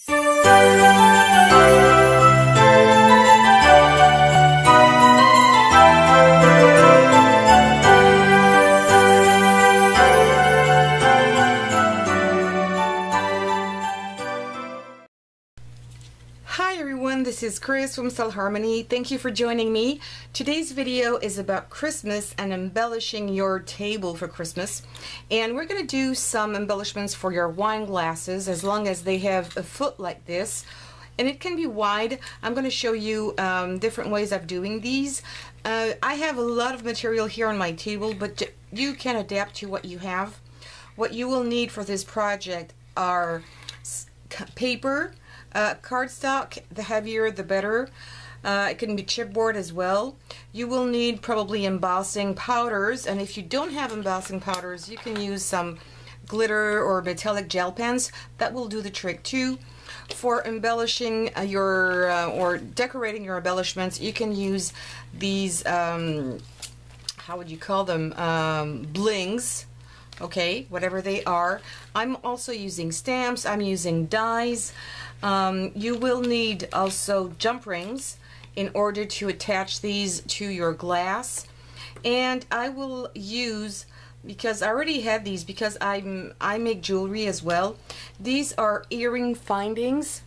Hi everyone, this is Chris from Stylharmony. Thank you for joining me. Today's video is about Christmas and embellishing your table for Christmas. And we're going to do some embellishments for your wine glasses as long as they have a foot like this. And it can be wide. I'm going to show you different ways of doing these. I have a lot of material here on my table, but you can adapt to what you have. What you will need for this project are paper, cardstock. The heavier the better. It can be chipboard as well. You will need probably embossing powders, and if you don't have embossing powders, you can use some glitter or metallic gel pens. That will do the trick too. For embellishing or decorating your embellishments, you can use these, how would you call them, blings. Okay, whatever they are. I'm also using stamps. I'm using dies. You will need also jump rings in order to attach these to your glass. And I will use, because I already have these, because I make jewelry as well. These are earring findings.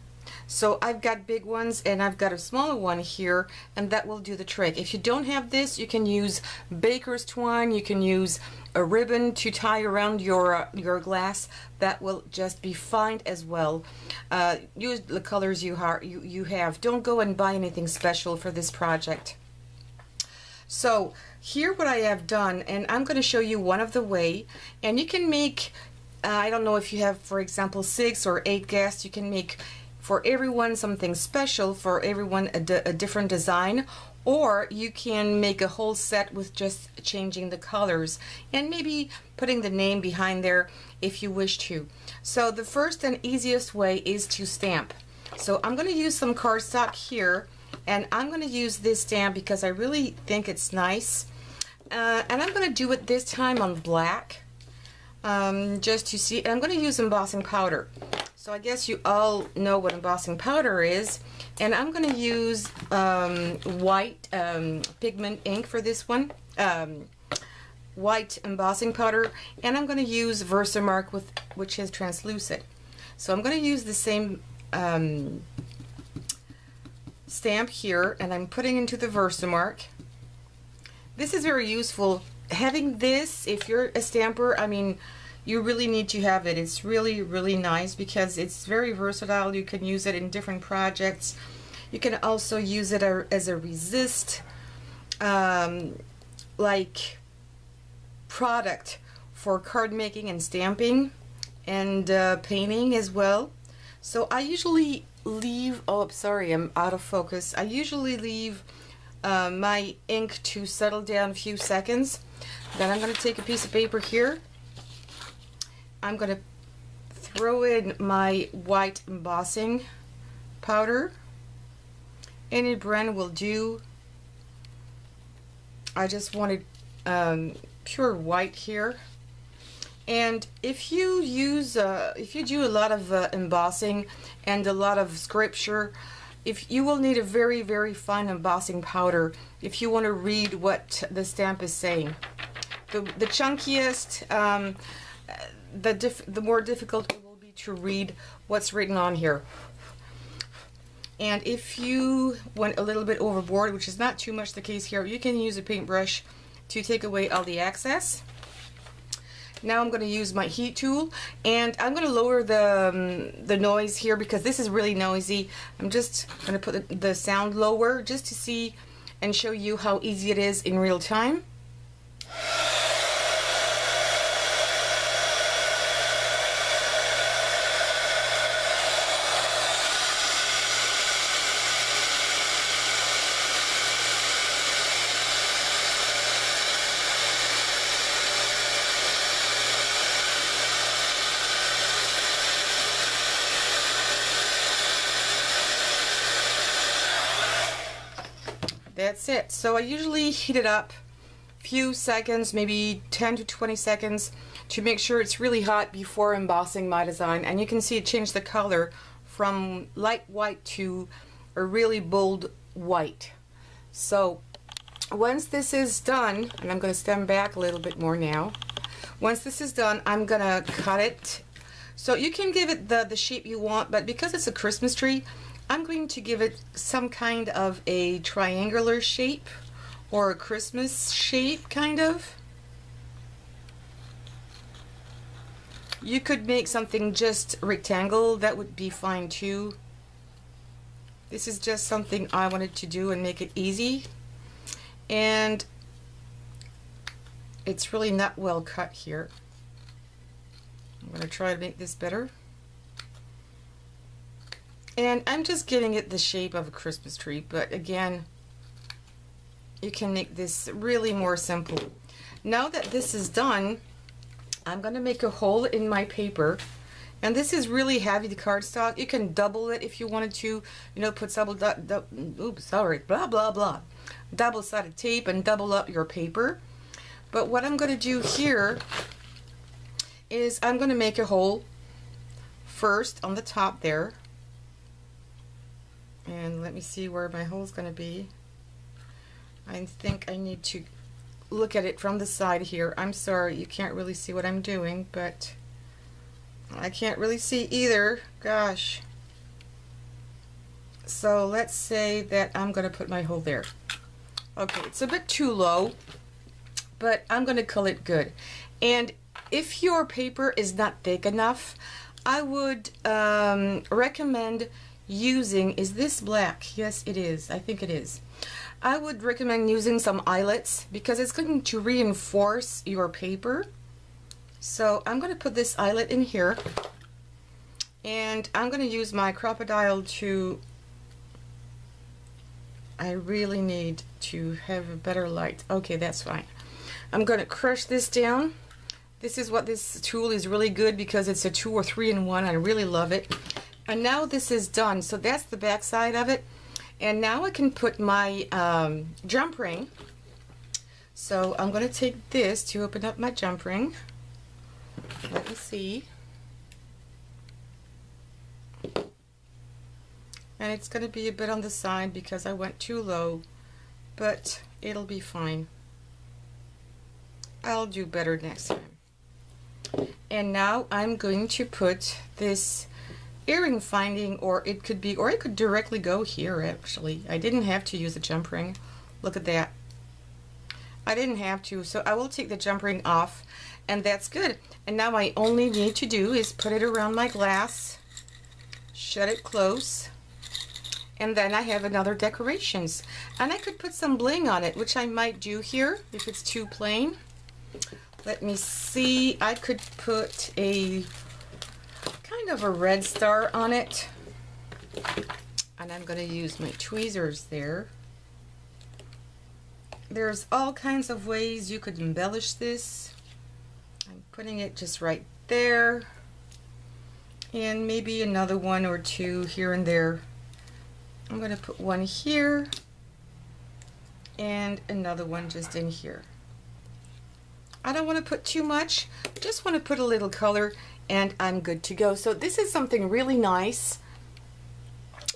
So I've got big ones and I've got a smaller one here, and that will do the trick. If you don't have this, you can use baker's twine. You can use a ribbon to tie around your glass. That will just be fine as well. Use the colors you have. Don't go and buy anything special for this project. So here what I have done, and I'm going to show you one of the way, and you can make, I don't know if you have, for example, 6 or 8 guests, you can make for everyone something special, for everyone a different design, or you can make a whole set with just changing the colors and maybe putting the name behind there if you wish to. So the first and easiest way is to stamp. So I'm going to use some cardstock here, and I'm going to use this stamp because I really think it's nice. And I'm going to do it this time on black, just to see. And I'm going to use embossing powder. So I guess you all know what embossing powder is, and I'm going to use white pigment ink for this one, white embossing powder, and I'm going to use Versamark, which is translucent. So I'm going to use the same stamp here, and I'm putting into the Versamark. This is very useful. Having this, if you're a stamper, I mean, you really need to have it. It's really, really nice because it's very versatile. You can use it in different projects. You can also use it as a resist, like product for card making and stamping and painting as well. So I usually leave, oh sorry, I'm out of focus. I usually leave my ink to settle down a few seconds. Then I'm going to take a piece of paper here. I'm going to throw in my white embossing powder. Any brand will do. I just wanted pure white here. And if you use, if you do a lot of embossing and a lot of sculpture, if you will need a very, very fine embossing powder if you want to read what the stamp is saying. The chunkiest, the more difficult it will be to read what's written on here. And if you went a little bit overboard, which is not too much the case here, you can use a paintbrush to take away all the excess. Now I'm going to use my heat tool, and I'm going to lower the noise here because this is really noisy. I'm just going to put the sound lower just to see and show you how easy it is in real time. That's it. So I usually heat it up a few seconds, maybe 10 to 20 seconds, to make sure it's really hot before embossing my design. And you can see it changed the color from light white to a really bold white. So once this is done, and I'm going to stand back a little bit more now. Once this is done, I'm going to cut it. So you can give it the shape you want, but because it's a Christmas tree, I'm going to give it some kind of a triangular shape or a Christmas shape, kind of. You could make something just rectangle, that would be fine too. This is just something I wanted to do and make it easy. And it's really not well cut here. I'm going to try to make this better. And I'm just giving it the shape of a Christmas tree, but again, you can make this really more simple. Now that this is done, I'm going to make a hole in my paper. And this is really heavy, the cardstock. You can double it if you wanted to, you know, put double-sided tape and double up your paper. But what I'm going to do here is I'm going to make a hole first on the top there. And let me see where my hole is going to be. I think I need to look at it from the side here. I'm sorry, you can't really see what I'm doing, but I can't really see either. Gosh. So let's say that I'm going to put my hole there. Okay, it's a bit too low, but I'm going to color it good. And if your paper is not thick enough, I would recommend using, is this black? Yes, it is. I think it is. I would recommend using some eyelets because it's going to reinforce your paper. So I'm going to put this eyelet in here, and I'm going to use my crocodile to, I really need to have a better light. Okay, that's fine. I'm going to crush this down. This is what this tool is really good because it's a 2 or 3-in-1. I really love it. And now this is done. So that's the back side of it. And now I can put my jump ring. So I'm going to take this to open up my jump ring. Let me see. And it's going to be a bit on the side because I went too low, but it'll be fine. I'll do better next time. And now I'm going to put this earring finding, or it could directly go here. Actually, I didn't have to use a jump ring. Look at that. I didn't have to, so I will take the jump ring off, and that's good. And now I only need to do is put it around my glass, shut it close, and then I have another decorations. And I could put some bling on it, which I might do here if it's too plain. Let me see, I could put a kind of a red star on it, and I'm going to use my tweezers there. There's all kinds of ways you could embellish this. I'm putting it just right there, and maybe another one or two here and there. I'm going to put one here and another one just in here. I don't want to put too much, just want to put a little color, and I'm good to go. So this is something really nice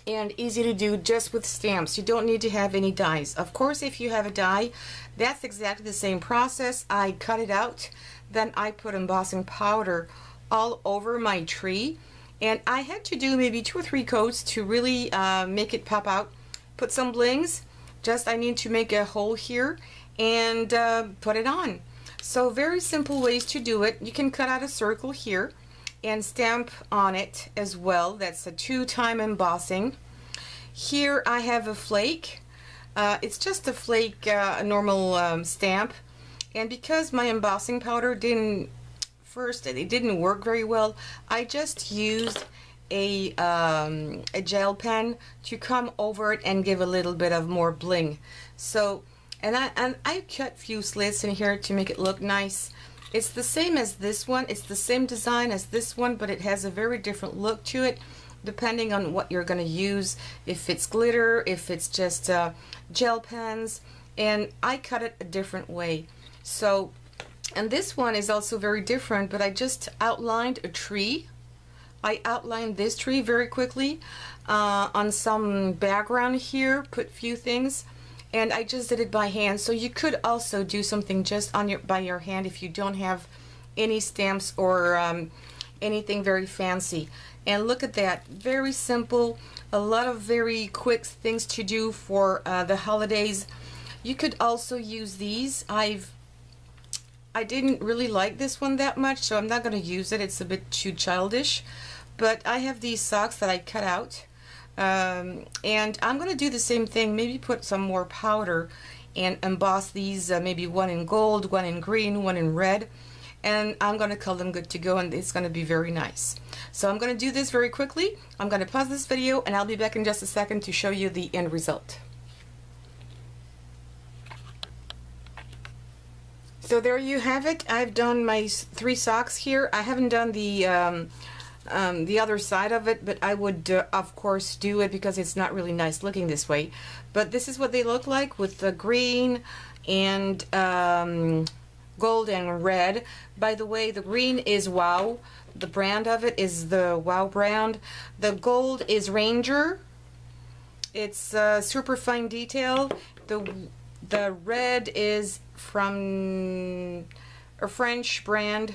and easy to do just with stamps. You don't need to have any dies. Of course, if you have a die, that's exactly the same process. I cut it out, then I put embossing powder all over my tree, and I had to do maybe 2 or 3 coats to really make it pop out. Put some blings, just I need to make a hole here and put it on. So very simple ways to do it. You can cut out a circle here and stamp on it as well. That's a 2-time embossing. Here I have a flake. It's just a flake, a normal stamp. And because my embossing powder didn't work very well, I just used a gel pen to come over it and give a little bit of more bling. So, and I cut a few slits in here to make it look nice. It's the same as this one. It's the same design as this one, but it has a very different look to it depending on what you're going to use. If it's glitter, if it's just gel pens, and I cut it a different way. So, and this one is also very different, but I just outlined a tree I outlined this tree very quickly on some background here, put few things, and I just did it by hand. So you could also do something just on by your hand if you don't have any stamps or anything very fancy. And look at that, very simple, a lot of very quick things to do for the holidays. You could also use these. I didn't really like this one that much, so I'm not going to use it. It's a bit too childish. But I have these socks that I cut out. And I'm going to do the same thing, maybe put some more powder and emboss these, maybe one in gold, one in green, one in red. And I'm going to call them good to go, and it's going to be very nice. So I'm going to do this very quickly. I'm going to pause this video, and I'll be back in just a second to show you the end result. So there you have it. I've done my 3 socks here. I haven't done the other side of it, but I would of course do it because it's not really nice looking this way. But this is what they look like with the green and gold and red. By the way, the green is Wow. The brand of it is the Wow brand. The gold is Ranger. It's super fine detail. The red is from a French brand,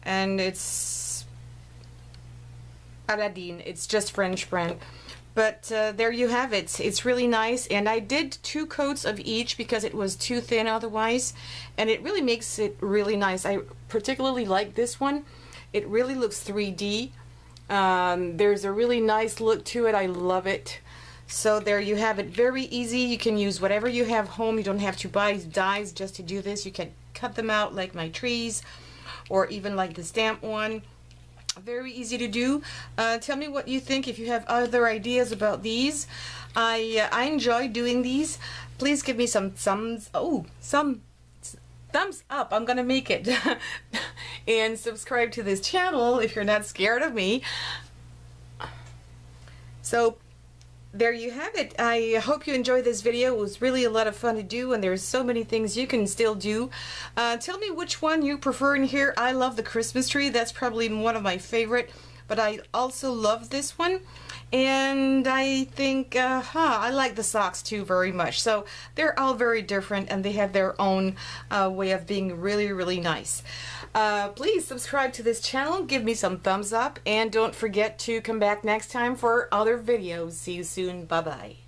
and it's Aladdin. It's just French brand. But there you have it. It's really nice, and I did 2 coats of each because it was too thin otherwise, and it really makes it really nice. I particularly like this one. It really looks 3D. There's a really nice look to it. I love it. So there you have it. Very easy. You can use whatever you have home. You don't have to buy dies just to do this. You can cut them out like my trees, or even like the stamp one. Very easy to do. Tell me what you think if you have other ideas about these. I enjoy doing these. Please give me some thumbs up. I'm gonna make it. And subscribe to this channel if you're not scared of me. So there you have it. I hope you enjoyed this video. It was really a lot of fun to do, and there's so many things you can still do. Tell me which one you prefer in here. I love the Christmas tree. That's probably one of my favorite, but I also love this one. And I think, I like the socks too very much. So they're all very different, and they have their own way of being really, really nice. Please subscribe to this channel, give me some thumbs up, and don't forget to come back next time for other videos. See you soon. Bye-bye.